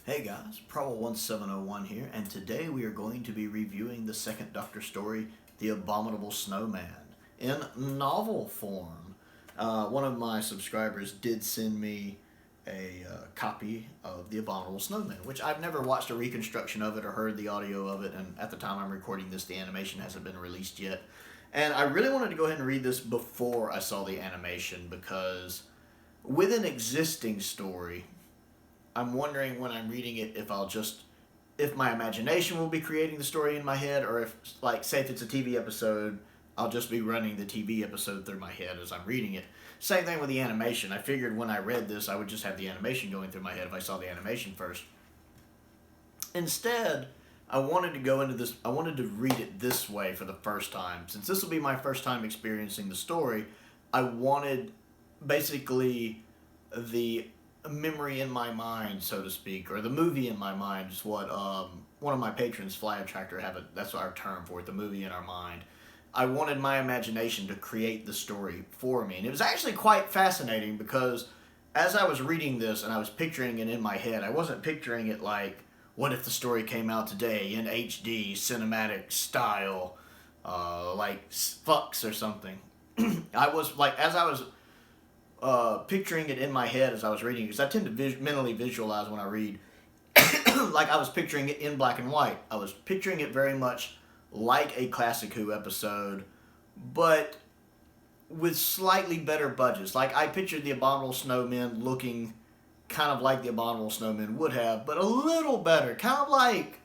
Hey guys, Prowl 1701 here, and today we are going to be reviewing the second Doctor story, The Abominable Snowman, in novel form. One of my subscribers did send me a copy of The Abominable Snowman, which I've never watched a reconstruction of it or heard the audio of it, and at the time I'm recording this, the animation hasn't been released yet. And I really wanted to go ahead and read this before I saw the animation, because with an existing story, I'm wondering when I'm reading it if my imagination will be creating the story in my head, or if, like, say if it's a TV episode, I'll just be running the TV episode through my head as I'm reading it. Same thing with the animation. I figured when I read this, I would just have the animation going through my head if I saw the animation first. Instead, I wanted to read it this way for the first time. Since this will be my first time experiencing the story, I wanted basically the memory in my mind, so to speak, or the movie in my mind is what one of my patrons, Flyattractor, that's our term for it, the movie in our mind. I wanted my imagination to create the story for me, and it was actually quite fascinating because as I was reading this and I was picturing it in my head, I wasn't picturing it like, what if the story came out today in HD cinematic style, like fucks or something. I was like, as I was picturing it in my head as I was reading, because I tend to mentally visualize when I read. Like, I was picturing it in black and white. I was picturing it very much like a classic Who episode, but with slightly better budgets. Like, I pictured the Abominable Snowmen looking kind of like the Abominable Snowmen would have, but a little better. Kind of like,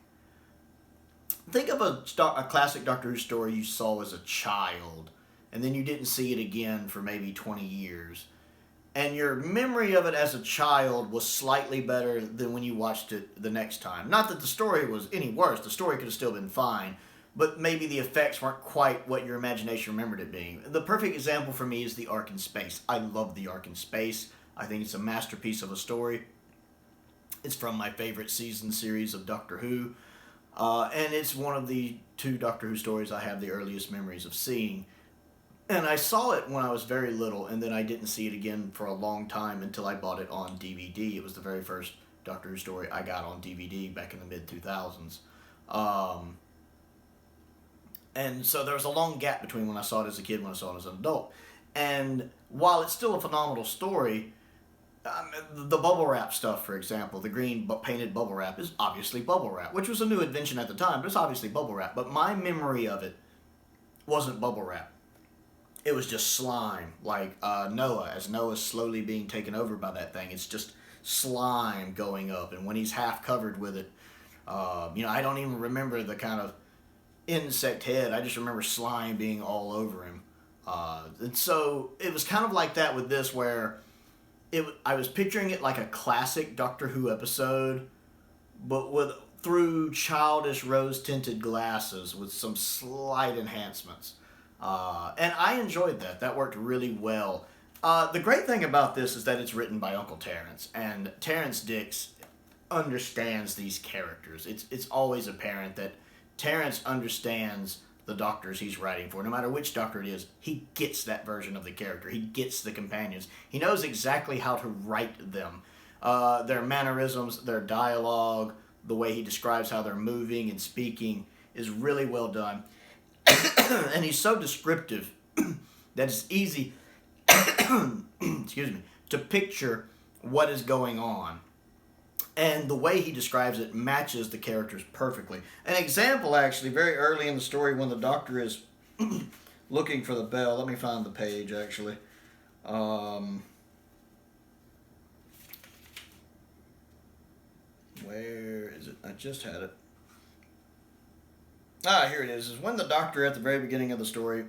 think of a classic Doctor Who story you saw as a child, and then you didn't see it again for maybe 20 years. And your memory of it as a child was slightly better than when you watched it the next time. Not that the story was any worse. The story could have still been fine. But maybe the effects weren't quite what your imagination remembered it being. The perfect example for me is the Ark in Space. I love the Ark in Space. I think it's a masterpiece of a story. It's from my favorite season series of Doctor Who. And it's one of the two Doctor Who stories I have the earliest memories of seeing. And I saw it when I was very little, and then I didn't see it again for a long time until I bought it on DVD. It was the very first Doctor Who story I got on DVD back in the mid-2000s. And so there was a long gap between when I saw it as a kid and when I saw it as an adult. And while it's still a phenomenal story, the bubble wrap stuff, for example, the green painted bubble wrap is obviously bubble wrap, which was a new invention at the time, but it's obviously bubble wrap. But my memory of it wasn't bubble wrap. It was just slime, like Noah, as Noah's slowly being taken over by that thing. It's just slime going up, and when he's half covered with it, I don't even remember the kind of insect head. I just remember slime being all over him. And so it was kind of like that with this, where I was picturing it like a classic Doctor Who episode, but through childish rose-tinted glasses with some slight enhancements. And I enjoyed that. That worked really well. The great thing about this is that it's written by Uncle Terrence, and Terrence Dicks understands these characters. It's always apparent that Terrence understands the Doctors he's writing for. No matter which Doctor it is, he gets that version of the character. He gets the companions. He knows exactly how to write them. Their mannerisms, their dialogue, the way he describes how they're moving and speaking is really well done. And he's so descriptive that it's easy to picture what is going on. And the way he describes it matches the characters perfectly. An example, actually, very early in the story when the Doctor is looking for the bell. Let me find the page, actually. Where is it? I just had it. Here it is when the Doctor, at the very beginning of the story,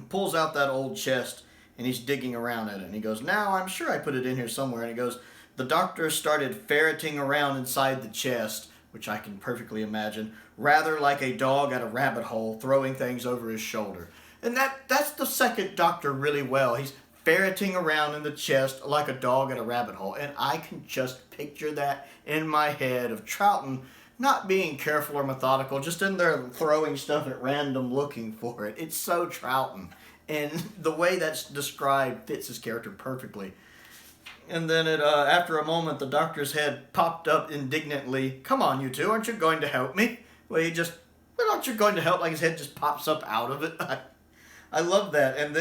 pulls out that old chest, and he's digging around in it. And he goes, now, I'm sure I put it in here somewhere. And he goes, the Doctor started ferreting around inside the chest, which I can perfectly imagine, rather like a dog at a rabbit hole, throwing things over his shoulder. And that's the second Doctor really well. He's ferreting around in the chest like a dog at a rabbit hole. And I can just picture that in my head of Troughton not being careful or methodical, just in there throwing stuff at random looking for it. It's so Troughton. And the way that's described fits his character perfectly. And then after a moment, the doctor's head popped up indignantly. Come on, you two, aren't you going to help me? Well, aren't you going to help? Like his head just pops up out of it. I love that. And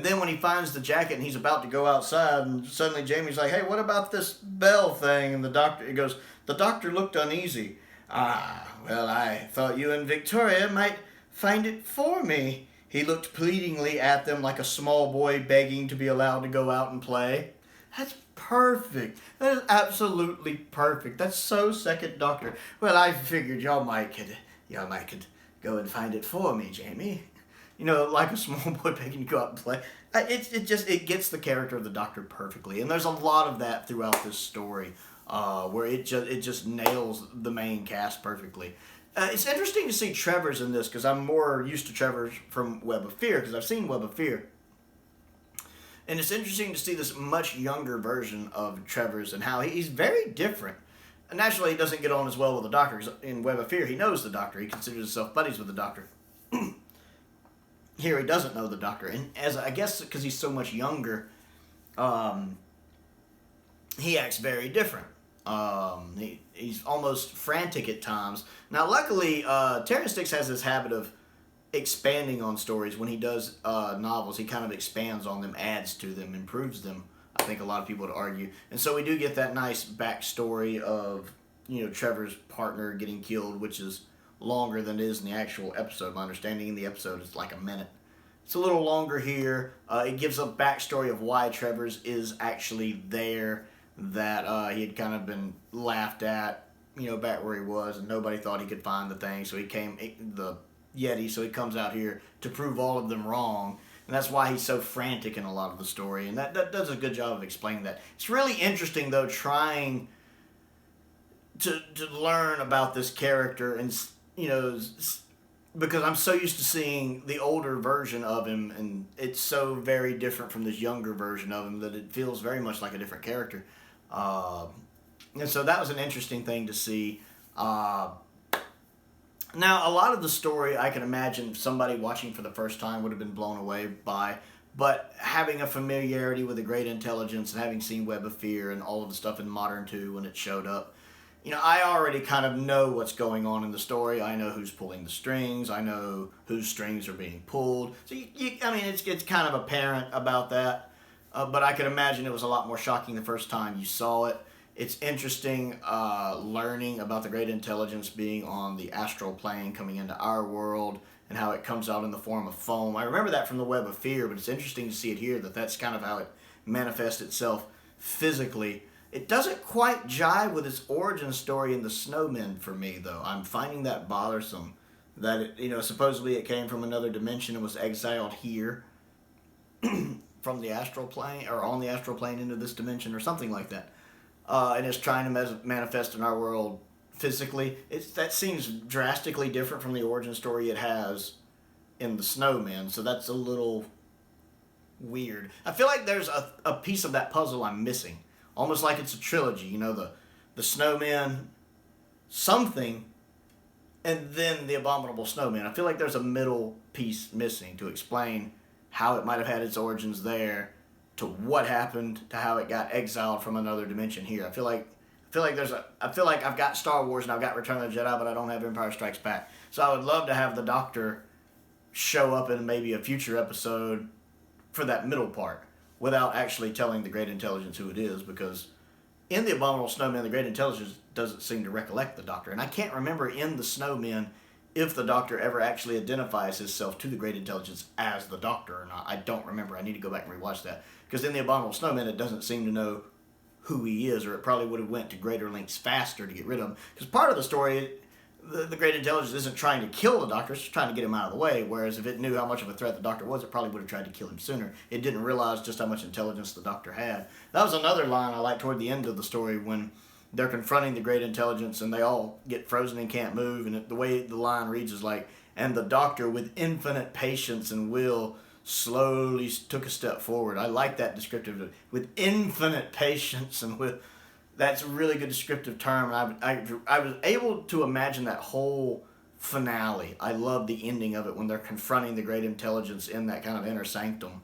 then when he finds the jacket and he's about to go outside, and suddenly Jamie's like, "Hey, what about this bell thing?" And the doctor looked uneasy. "Ah, well, I thought you and Victoria might find it for me." He looked pleadingly at them like a small boy begging to be allowed to go out and play. That's perfect. That is absolutely perfect. That's so second Doctor. Well, I figured y'all might could go and find it for me, Jamie. Like a small boy begging to go out and play. It gets the character of the Doctor perfectly, and there's a lot of that throughout this story, where it just nails the main cast perfectly. It's interesting to see Trevor's in this because I'm more used to Trevor's from Web of Fear because I've seen Web of Fear. And it's interesting to see this much younger version of Trevor's and how he's very different. And naturally, he doesn't get on as well with the Doctor because in Web of Fear, he knows the Doctor. He considers himself buddies with the Doctor. Here, he doesn't know the Doctor. And I guess because he's so much younger, he acts very different. He's almost frantic at times. Now, luckily, Terrence Dicks has this habit of expanding on stories. When he does novels, he kind of expands on them, adds to them, improves them. I think a lot of people would argue. And so we do get that nice backstory of, Trevor's partner getting killed, which is longer than it is in the actual episode. My understanding in the episode is like a minute. It's a little longer here. It gives a backstory of why Trevor's is actually there, that he had kind of been laughed at, back where he was, and nobody thought he could find the thing, so the Yeti, so he comes out here to prove all of them wrong, and that's why he's so frantic in a lot of the story, and that does a good job of explaining that. It's really interesting, though, trying to learn about this character, and, because I'm so used to seeing the older version of him, and it's so very different from this younger version of him that it feels very much like a different character. And so that was an interesting thing to see. Now, a lot of the story I can imagine somebody watching for the first time would have been blown away by, but having a familiarity with the Great Intelligence and having seen Web of Fear and all of the stuff in Modern 2 when it showed up, I already kind of know what's going on in the story. I know who's pulling the strings. I know whose strings are being pulled. So, it's kind of apparent about that. But I could imagine it was a lot more shocking the first time you saw it. It's interesting learning about the Great Intelligence being on the astral plane coming into our world and how it comes out in the form of foam. I remember that from the Web of Fear, but it's interesting to see it here, that's kind of how it manifests itself physically. It doesn't quite jive with its origin story in the Snowmen for me, though. I'm finding that bothersome. That, supposedly it came from another dimension and was exiled here from the astral plane, or on the astral plane into this dimension, or something like that. And it's trying to manifest in our world physically. That seems drastically different from the origin story it has in the Snowmen, so that's a little weird. I feel like there's a piece of that puzzle I'm missing. Almost like it's a trilogy, the Snowmen, something, and then the Abominable Snowmen. I feel like there's a middle piece missing to explain how it might have had its origins there, to what happened, to how it got exiled from another dimension here. I feel like I've got Star Wars and I've got Return of the Jedi, but I don't have Empire Strikes Back. So I would love to have the Doctor show up in maybe a future episode for that middle part, without actually telling the Great Intelligence who it is, because in the Abominable Snowmen, the Great Intelligence doesn't seem to recollect the Doctor. And I can't remember in the Snowmen if the Doctor ever actually identifies himself to the Great Intelligence as the Doctor or not. I don't remember. I need to go back and rewatch that. Because in the Abominable Snowmen, it doesn't seem to know who he is, or it probably would have went to greater lengths faster to get rid of him. Because part of the story, the Great Intelligence isn't trying to kill the Doctor, it's just trying to get him out of the way, whereas if it knew how much of a threat the Doctor was, it probably would have tried to kill him sooner. It didn't realize just how much intelligence the Doctor had. That was another line I liked toward the end of the story, when they're confronting the Great Intelligence and they all get frozen and can't move, and the way the line reads is like, and the Doctor, with infinite patience and will, slowly took a step forward. I like that descriptive, with infinite patience and with... That's a really good descriptive term. I was able to imagine that whole finale. I love the ending of it when they're confronting the Great Intelligence in that kind of inner sanctum.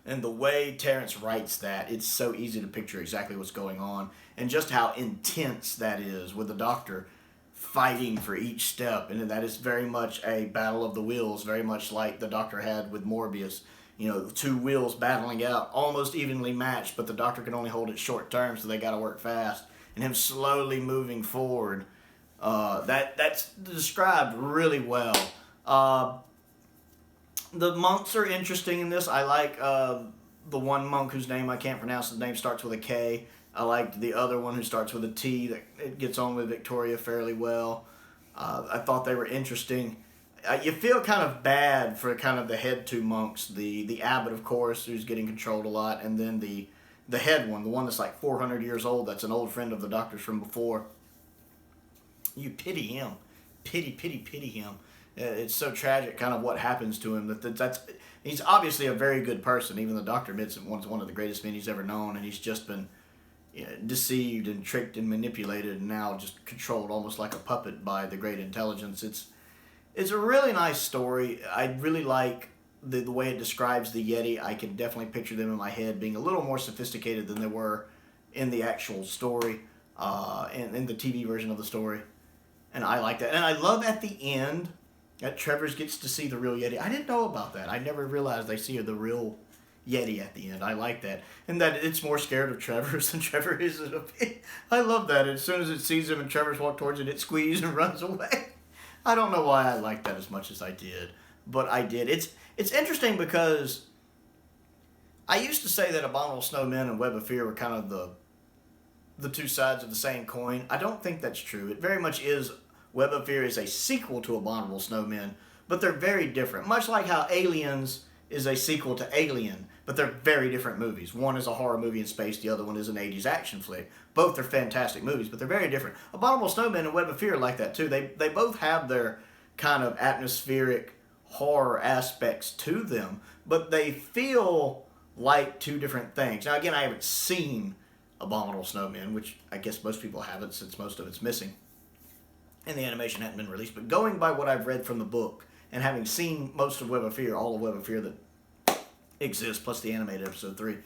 And the way Terrence writes that, it's so easy to picture exactly what's going on, and just how intense that is with the Doctor fighting for each step. And that is very much a battle of the wills, very much like the Doctor had with Morbius. You know, the two wills battling out, almost evenly matched, but the Doctor can only hold it short term, so they got to work fast. And him slowly moving forward, that's described really well. The monks are interesting in this. I like the one monk whose name I can't pronounce. His name starts with a K. I liked the other one who starts with a T. That it gets on with Victoria fairly well. I thought they were interesting. You feel kind of bad for kind of the head two monks. The abbot, of course, who's getting controlled a lot, and then the head one, the one that's like 400 years old. That's an old friend of the Doctor's from before. You pity him. Pity him. It's so tragic, kind of what happens to him. That's he's obviously a very good person. Even the Doctor admits he's one of the greatest men he's ever known, and he's just been deceived and tricked and manipulated, and now just controlled almost like a puppet by the great intelligence. It's a really nice story. I really like the way it describes the Yeti. I can definitely picture them in my head being a little more sophisticated than they were in the actual story, in the TV version of the story. And I like that. And I love at the end that Trevor gets to see the real Yeti. I didn't know about that. I never realized they see the real Yeti at the end. I like that. And that it's more scared of Trevor's than Trevor is of it. I love that. As soon as it sees him and Trevor's walk towards it, it squeezes and runs away. I don't know why I liked that as much as I did, but I did. It's interesting because I used to say that Abominable Snowmen and Web of Fear were kind of the two sides of the same coin. I don't think that's true. It very much is. Web of Fear is a sequel to Abominable Snowmen, but they're very different. Much like how Aliens is a sequel to Alien, but they're very different movies. One is a horror movie in space, the other one is an 80s action flick. Both are fantastic movies, but they're very different. Abominable Snowmen and Web of Fear are like that too. They both have their kind of atmospheric horror aspects to them, but they feel like two different things. Now again, I haven't seen Abominable Snowmen, which I guess most people haven't since most of it's missing and the animation hadn't been released, but going by what I've read from the book and having seen most of Web of Fear, all of Web of Fear that exists, plus the animated episode 3,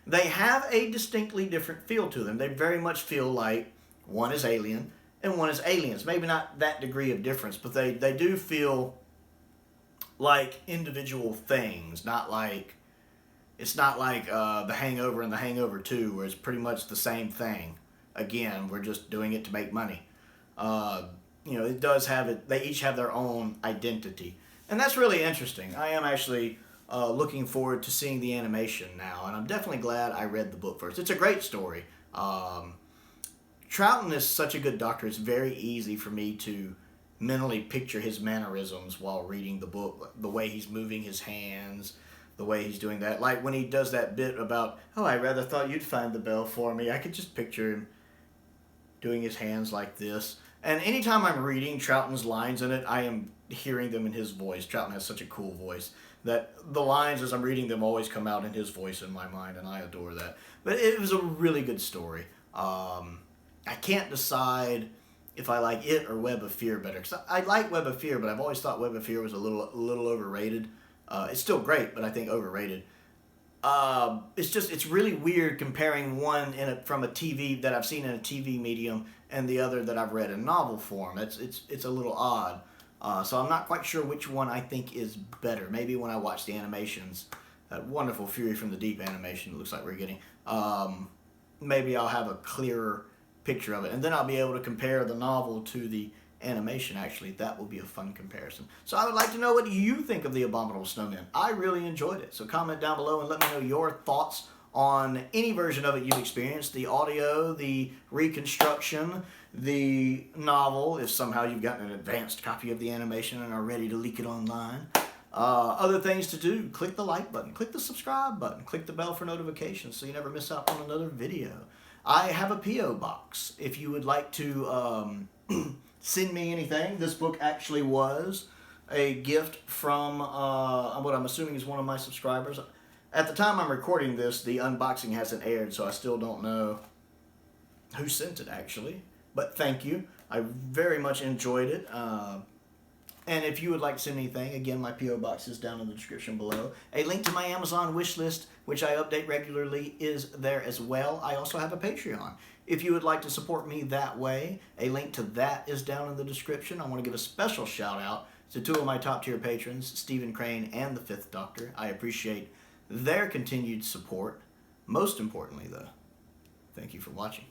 they have a distinctly different feel to them. They very much feel like one is Alien and one is Aliens. Maybe not that degree of difference, but they do feel like individual things, not like, it's not like The Hangover and The Hangover 2, where it's pretty much the same thing. Again, we're just doing it to make money. It does have it. They each have their own identity, and that's really interesting. I am actually looking forward to seeing the animation now, and I'm definitely glad I read the book first. It's a great story. Troughton is such a good Doctor. It's very easy for me to mentally picture his mannerisms while reading the book, the way he's moving his hands, the way he's doing that. Like when he does that bit about, oh, I rather thought you'd find the bell for me. I could just picture him doing his hands like this. And anytime I'm reading Troughton's lines in it, I am hearing them in his voice. Troughton has such a cool voice that the lines as I'm reading them always come out in his voice in my mind, and I adore that. But it was a really good story. I can't decide if I like it or Web of Fear better. Because I like Web of Fear, but I've always thought Web of Fear was a little overrated. It's still great, but I think overrated. It's really weird comparing one from a TV that I've seen in a TV medium and the other that I've read in novel form. It's a little odd. So I'm not quite sure which one I think is better. Maybe when I watch the animations, that wonderful Fury from the Deep animation it looks like we're getting, maybe I'll have a clearer picture of it. And then I'll be able to compare the novel to the animation. Actually, that will be a fun comparison. So I would like to know what you think of the Abominable Snowmen. I really enjoyed it. So comment down below and let me know your thoughts on any version of it you've experienced. The audio, the reconstruction, the novel, if somehow you've gotten an advanced copy of the animation and are ready to leak it online. Other things to do, click the like button, click the subscribe button, click the bell for notifications so you never miss out on another video. I have a P.O. box if you would like to send me anything. This book actually was a gift from what I'm assuming is one of my subscribers. At the time I'm recording this, the unboxing hasn't aired, so I still don't know who sent it actually. But thank you. I very much enjoyed it. And if you would like to send anything, again, my P.O. box is down in the description below. A link to my Amazon wish list, which I update regularly, is there as well. I also have a Patreon. If you would like to support me that way, a link to that is down in the description. I want to give a special shout out to two of my top tier patrons, Stephen Crane and the Fifth Doctor. I appreciate their continued support. Most importantly, though, thank you for watching.